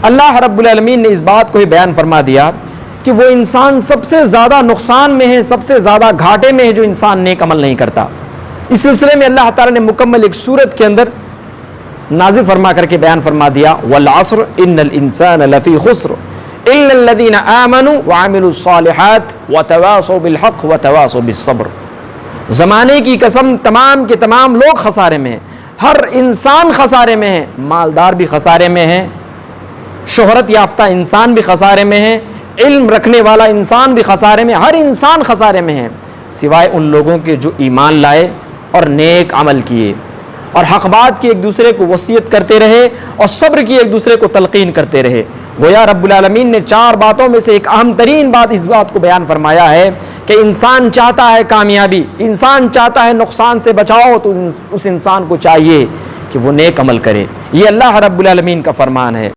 अल्लाह रब्बुल आलमीन ने इस बात को ही बयान फरमा दिया कि वो इंसान सबसे ज़्यादा नुकसान में है, सबसे ज़्यादा घाटे में है जो इंसान नेक अमल नहीं करता। इस सिलसिले में अल्लाह ताला ने मुकम्मल एक सूरत के अंदर नाज़िल फरमा करके बयान फरमा दिया, वल अस्र इन्नल इंसान लफ़ी खुस्र इल्लल्लज़ीना आमनू व अमिलुस्सालिहात व तवासौ बिल हक़ व तवासौ बिस्सब्र। ज़माने की कसम, तमाम के तमाम लोग खसारे में हैं, हर इंसान खसारे में है। मालदार भी खसारे में है, शोहरत याफ्ता इंसान भी खसारे में है, इल्म रखने वाला इंसान भी खसारे में, हर इंसान खसारे में है सिवाय उन लोगों के जो ईमान लाए और नेक अमल किए और हक़ बात की एक दूसरे को वसीयत करते रहे और सब्र की एक दूसरे को तलकीन करते रहे। गोया रब्बुल आलमीन ने 4 बातों में से एक अहम तरीन बात इस बात को बयान फरमाया है कि इंसान चाहता है कामयाबी, इंसान चाहता है नुकसान से बचाओ, तो उस इंसान को चाहिए कि वो नेक अमल करे। ये अल्लाह रब्बुल आलमीन का फरमान है।